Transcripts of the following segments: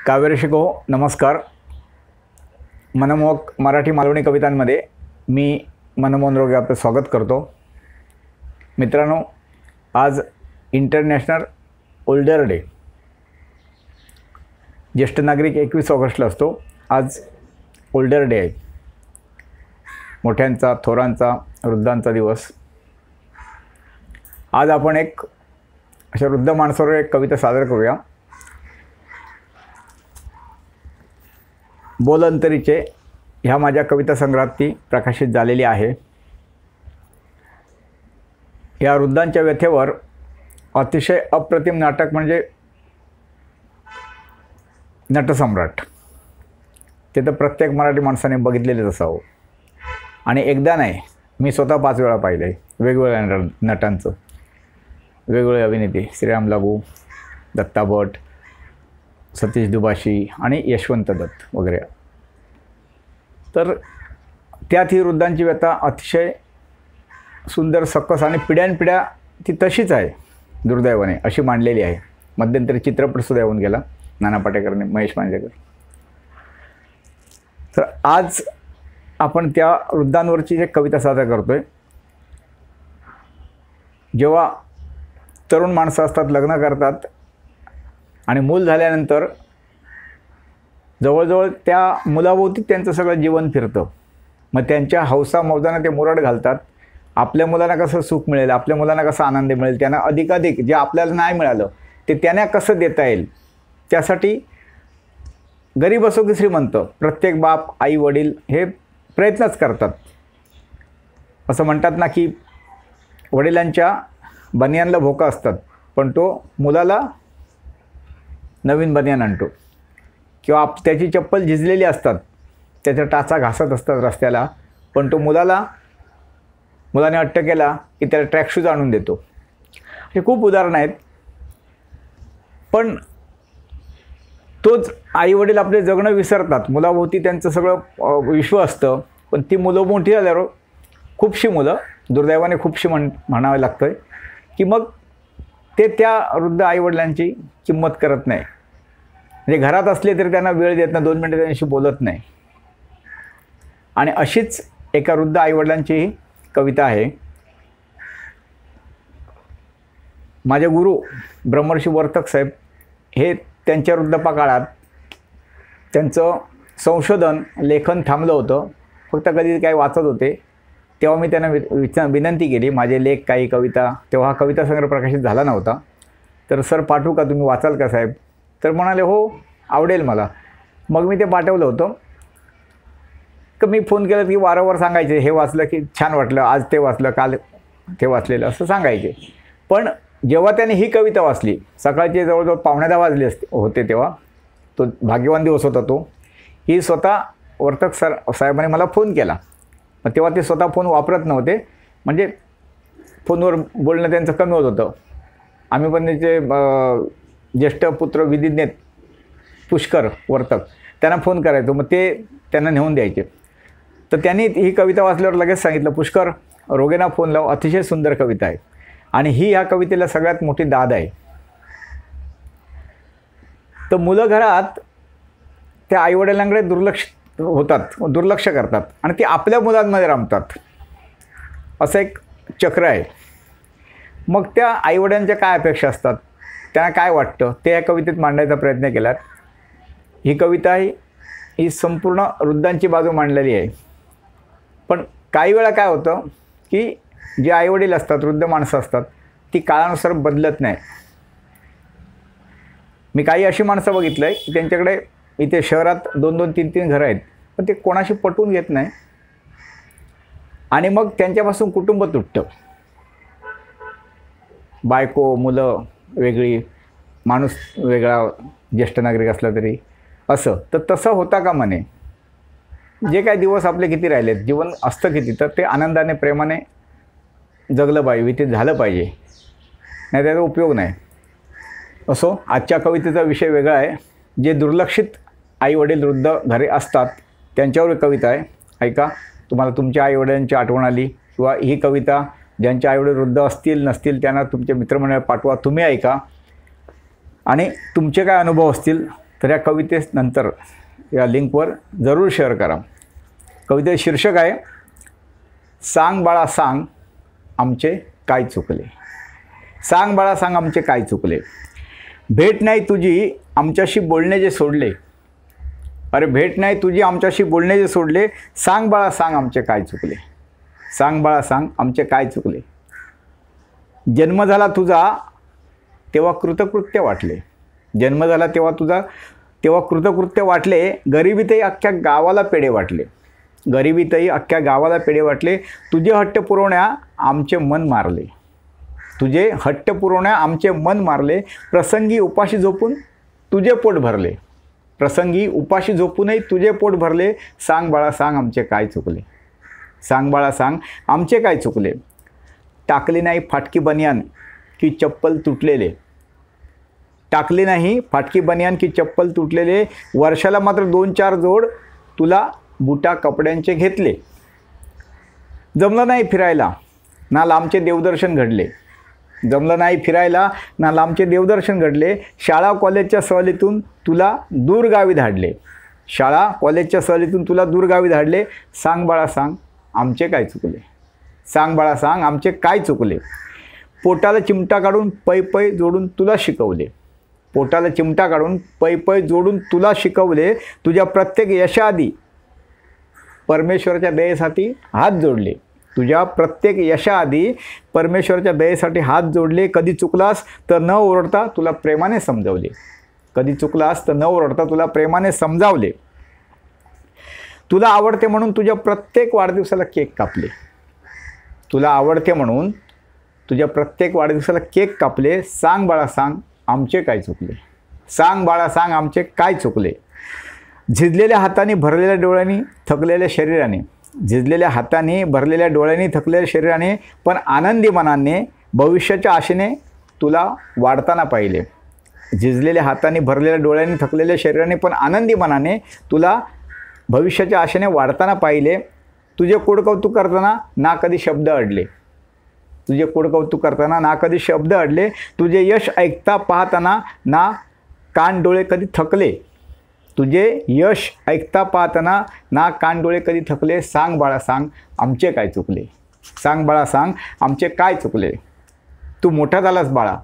कावेरी शिको नमस्कार. मनमोहक मराठी मालवणी कवितांमध्ये मी मनमोहन रोगे आपलं स्वागत करतो. मित्रांनो, आज इंटरनॅशनल ओल्डर डे, ज्येष्ठ नागरिक 21 ऑगस्टला असतो. आज ओल्डर डे आहे, मोठ्यांचा, थोरांचा, वृद्धांचा दिवस. आज आपण एक अशा वृद्ध माणसावर एक कविता सादर करूया. बोल अंतरीचे ह्या माझ्या कविता संग्रहात ती प्रकाशित झालेली आहे. या वृद्धांच्या व्यथेवर अतिशय अप्रतिम नाटक म्हणजे नटसम्राट. ते तर प्रत्येक मराठी माणसाने बघितलेलेच असावं, आणि एकदा नाही, मी स्वतः 5 वेळा पाहिलं आहे. वेगवेगळ्या नटांचं, वेगवेगळे अभिनेते, श्रीराम लागू, दत्ता भट, सतीश दुभाषी आणि यशवंत दत्त वगैरे. तर त्यात ही वृद्धांची व्यथा अतिशय सुंदर, सकस आणि पिढ्यानपिढ्या ती तशीच आहे, दुर्दैवाने अशी मांडलेली आहे. मध्यंतरी चित्रपटसुद्धा येऊन गेला नाना पाटेकरने, महेश मांजरेकर. तर आज आपण त्या वृद्धांवरची एक कविता सादर करतोय. जेव्हा तरुण माणसं असतात, लग्न करतात आणि मूल झाल्यानंतर जवळजवळ त्या मुलाभोवती त्यांचं सगळं जीवन फिरतं. मग त्यांच्या हौसा मौजानं ते मुरड घालतात. आपल्या मुलांना कसं सुख मिळेल, आपल्या मुलांना कसा आनंद मिळेल, त्यांना अधिकाधिक जे आपल्याला नाही मिळालं ते त्यांना कसं देता येईल, त्यासाठी गरीब असो की श्रीमंत, प्रत्येक बाप, आई, वडील हे प्रयत्नच करतात. असं म्हणतात ना की वडिलांच्या बनियानला भोका असतात, पण तो मुलाला नवीन बनियान आणतो. किंवा त्याची चप्पल झिजलेली असतात, त्याच्या टाचा घासत असतात रस्त्याला, पण तो मुलाने हट्ट केला की त्याला ट्रॅकशूज आणून देतो. हे खूप उदाहरणं आहेत. पण तोच आईवडील आपले जगणं विसरतात. मुलाभोवती त्यांचं सगळं विश्व असतं, पण ती मुलं मोठी झाल्यावर खूपशी मुलं, दुर्दैवाने खूपशी म्हणावं लागतं की मग ते त्या वृद्ध आईवडिलांची किंमत करत नाही. म्हणजे घरात असले तरी त्यांना वेळ देत नाही, 2 मिनिटं त्यांच्याशी बोलत नाही. आणि अशीच एका वृद्ध आईवडिलांची ही कविता आहे. माझे गुरु ब्रह्मर्षी वर्तक साहेब हे त्यांच्या वृद्धापकाळात त्यांचं संशोधन, लेखन थांबलं होतं. फक्त कधी काही वाचत होते. तेव्हा मी त्यांना विनंती केली, माझे लेख, काही कविता, तेव्हा हा कविता संग्रह प्रकाशित झाला नव्हता, तर सर पाठवू का, तुम्ही वाचाल का साहेब? तर म्हणाले हो, आवडेल मला. मग मी ते पाठवलं होतं. तर मी फोन केला की वारंवार सांगायचे, हे वाचलं की छान वाटलं, आज ते वाचलं, काल ते वाचलेलं, असं सांगायचे. पण जेव्हा त्याने ही कविता वाचली, सकाळचे जवळजवळ 9:15 वाजले होते, तेव्हा तो भाग्यवान दिवस होता तो. ही स्वतः वर्तक साहेबांनी मला फोन केला. मग तेव्हा ते स्वतः फोन वापरत नव्हते, म्हणजे फोनवर बोलणं त्यांचं कमी होत होतं. आम्ही पण त्याचे ज्येष्ठ पुत्र विधिज्ञ पुष्कर वर्तक, त्यांना फोन करायचो, मग ते त्यांना नेऊन द्यायचे. तर त्यांनी ही कविता वाचल्यावर लगेच सांगितलं, पुष्कर, रोगेंना फोन लाव, अतिशय सुंदर कविता आहे. आणि ही ह्या कवितेला सगळ्यात मोठी दाद आहे. तर मुलं घरात त्या आईवडिलांकडे दुर्लक्ष करतात आणि ते आपल्या मुलांमध्ये रमतात. असं एक चक्र आहे. मग त्या आईवडिलांच्या काय अपेक्षा असतात, त्यांना काय वाटतं, ते या कवितेत मांडायचा प्रयत्न केलात. ही कविता ही संपूर्ण वृद्धांची बाजू मांडलेली आहे. पण काही वेळा काय होतं की जे आईवडील असतात, वृद्ध माणसं असतात, ती काळानुसार बदलत नाही. मी काही अशी माणसं बघितलं आहे की त्यांच्याकडे इथे शहरात 2-2, 3-3 घरं आहेत, पण ते कोणाशी पटवून घेत नाही. आणि मग त्यांच्यापासून कुटुंब तुटतं. बायको, मुलं वेगळी, माणूस वेगळा, ज्येष्ठ नागरिक असला तरी असं. तर तसं होता का म्हणे. जे काही दिवस आपले किती राहिलेत, जीवन असतं किती, तर ते आनंदाने, प्रेमाने जगलं पाहिजे, व्यतीत झालं पाहिजे, नाही त्याचा उपयोग नाही. असो, आजच्या कवितेचा विषय वेगळा आहे. जे दुर्लक्षित आईवडील वृद्ध घरी असतात त्यांच्यावर कविता आहे. ऐका, तुम्हाला तुमच्या आईवडिलांची आठवण आली, किंवा ही कविता ज्यांच्या आईवडील वृद्ध असतील नसतील त्यांना तुमच्या मित्रमंडळात पाठवा, तुम्ही ऐका, आणि तुमचे काय अनुभव असतील तर या कवितेस नंतर या लिंकवर जरूर शेअर करा. कवितेचे शीर्षक आहे सांग बाळा सांग आमचे काय चुकले. सांग बाळा सांग आमचे काय चुकले. भेट नाही तुझी आमच्याशी बोलणे जे सोडले. अरे भेट नाही तुझी आमच्याशी बोलणे जे सोडले. सांग बाळा सांग आमचे काय चुकले. सांग बाळा सांग आमचे काय चुकले. जन्म झाला तुझा तेव्हा कृतकृत्य वाटले. जन्म झाला तेव्हा कृतकृत्य वाटले. गरिबीतही अख्ख्या गावाला पेढे वाटले. गरिबीतही अख्ख्या गावाला पेढे वाटले. तुझे हट्ट पुरवण्या आमचे मन मारले. तुझे हट्ट पुरवण्या आमचे मन मारले. प्रसंगी उपाशी झोपून तुझे पोट भरले. प्रसंगी उपाशी झोपूनही तुझे पोट भरले. सांग बाळा सांग आमचे काय चुकले. सांग बाळा सांग आमचे काय चुकले. टाकली नाही फाटकी बनियान की चप्पल तुटलेले. टाकली नाही फाटकी बनियान की चप्पल तुटलेले. वर्षाला मात्र 2-4 जोड तुला बुटा कपड्यांचे घेतले. जमलं नाही फिरायला ना लांबचे देवदर्शन घडले. जमलं नाही फिरायला ना लांबचे देवदर्शन घडले. शाळा कॉलेजच्या सहलीतून तुला दूर गावी धाडले. शाळा कॉलेजच्या सहलीतून तुला दूर गावी धाडले. सांग बाळा सांग आमचे काय चुकले. सांग बाळा सांग आमचे काय चुकले. पोटाला चिमटा काढून पै पै जोडून तुला शिकवले. पोटाला चिमटा काढून पै पै जोडून तुला शिकवले. तुझ्या प्रत्येक यशाआधी परमेश्वराच्या दयेसाठी हात जोडले. तुझ्या प्रत्येक यशाआधी परमेश्वराच्या दयेसाठी हात जोडले. कधी चुकलास तर न ओरडता तुला प्रेमाने समजावले. कधी चुकलास तर न ओरडता तुला प्रेमाने समजावले. तुला आवडते म्हणून तुझ्या प्रत्येक वाढदिवसाला केक कापले. तुला आवडते म्हणून तुझ्या प्रत्येक वाढदिवसाला केक कापले. सांग बाळा सांग आमचे काय चुकले. सांग बाळा सांग आमचे काय चुकले. झिजलेल्या हाताने भरलेल्या डोळ्यांनी थकलेल्या शरीराने. झिजलेल्या हाताने भरलेल्या डोळ्यांनी थकलेल्या शरीराने पण आनंदी मनाने भविष्याच्या आशेने तुला वाढताना पाहिले. झिजलेल्या हाताने भरलेल्या डोळ्यांनी थकलेल्या शरीराने पण आनंदी मनाने तुला भविष्याच्या आशेने वाढताना पाहिले. तुझे कोडकौतुक करताना ना कधी शब्द अडले. तुझे कोडकौतुक करताना ना कधी शब्द अडले. तुझे यश ऐकता पाहताना ना कान डोळे कधी थकले. तुझे यश ऐकता पाहताना ना कान डोळे कधी थकले. सांग बाळा सांग आमचे काय चुकले. सांग बाळा सांग आमचे काय चुकले. तू मोठा झालास बाळा.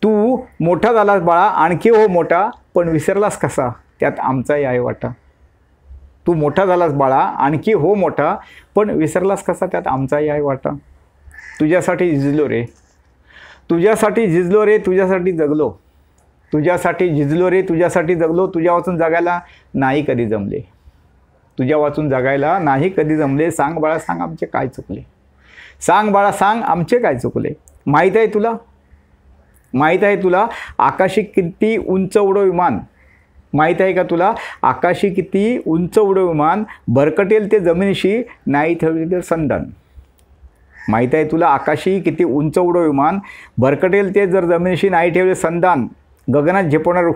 तू मोठा झालास बाळा आणखी हो मोठा पण विसरलास कसा त्यात आमचाही आहे वाटा. तू मोठा झालास बाळा आणखी हो मोठा पण विसरलास कसा त्यात आमचाही आहे वाटा. तुझ्यासाठी झिजलो रे. तुझ्यासाठी झिजलो रे. तुझ्यासाठी जगलो. तुझ्यासाठी झिजलो रे. तुझ्यासाठी जगलो. तुझ्या वाचून जगायला नाही कधी जमले. तुझ्या वाचून जगायला नाही कधी जमले. सांग बाळा सांग आमचे काय चुकले. सांग बाळा सांग आमचे काय चुकले. माहीत आहे तुला. माहीत आहे तुला आकाशी किती उंच उडो विमान. माहीत आहे का तुला आकाशी किती उंच उडो विमान भरकटेल ते जमिनीशी नाही ठेवले संधान. माहीत आहे तुला आकाशी किती उंच उडो विमान भरकटेल ते जर जमिनीशी नाही ठेवले संधान. गगनात झेपवणाऱ्या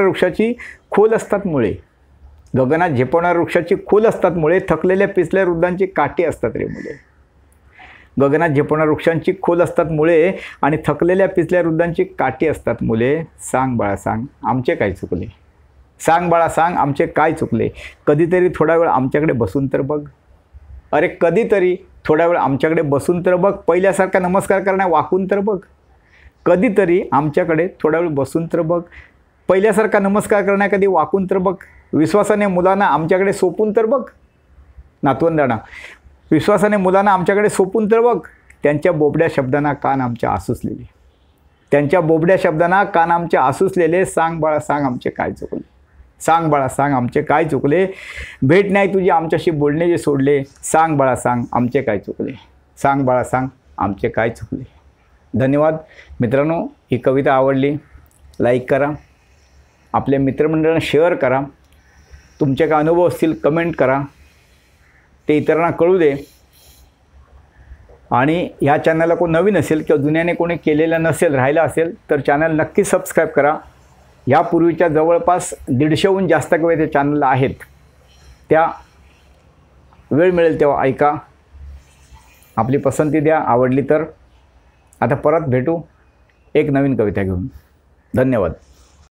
वृक्षाची खोल असतात मुळे. गगनात झेपवणाऱ्या वृक्षाची खोल असतात मुळे. थकलेल्या पिचल्या वृद्धांची काठी असतात रे मुले. गगनात झेपवणाऱ्या वृक्षांची खोल असतात मुळे आणि थकलेल्या पिचल्या वृद्धांची काठी असतात मुले. सांग बाळा सांग आमचे काय चुकले. सांग बाळा सांग आमचे काय चुकले. कधीतरी थोडा वेळ आमच्याकडे बसून तर बघ. अरे कधीतरी थोडा वेळ आमच्याकडे बसून तर बघ. पहिल्यासारखा नमस्कार करण्या वाकून तर बघ. कधीतरी आमच्याकडे थोडा वेळ बसून तर बघ. पहिल्यासारखा नमस्कार करण्या कधी वाकून तर बघ. विश्वासाने मुलांना आमच्याकडे सोपून तर बघ. नातवंडांना विश्वासाने मुलांना आमच्याकडे सोपून तर बघ. त्यांच्या बोबड्या शब्दांना कान आमच्या आसुसलेले. त्यांच्या बोबड्या शब्दांना कान आमच्या आसुसलेले. सांग बाळा सांग आमचे काय चुकले. सांग बाळा सांग आमचे काय चुकले. भेट नाही तुझी आमच्याशी बोलणे जे सोडले. सांग बाळा सांग आमचे काय चुकले. सांग बाळा सांग आमचे काय चुकले. धन्यवाद मित्रांनो. ही कविता आवडली लाईक करा. आपल्या मित्रमंडळांना शेअर करा. तुमचे काय अनुभव असतील कमेंट करा. ते इतरांना कळू दे. आणि ह्या चॅनलला कोण नवीन असेल किंवा जुन्याने कोणी केलेलं नसेल राहिलं असेल तर चॅनल नक्की सबस्क्राईब करा. यापूर्वीच्या जवळपास 150हून जास्त कविता चॅनलला आहेत. त्या वेळ मिळेल तेव्हा ऐका. आपली पसंती द्या आवडली तर. आता परत भेटू एक नवीन कविता घेऊन. धन्यवाद.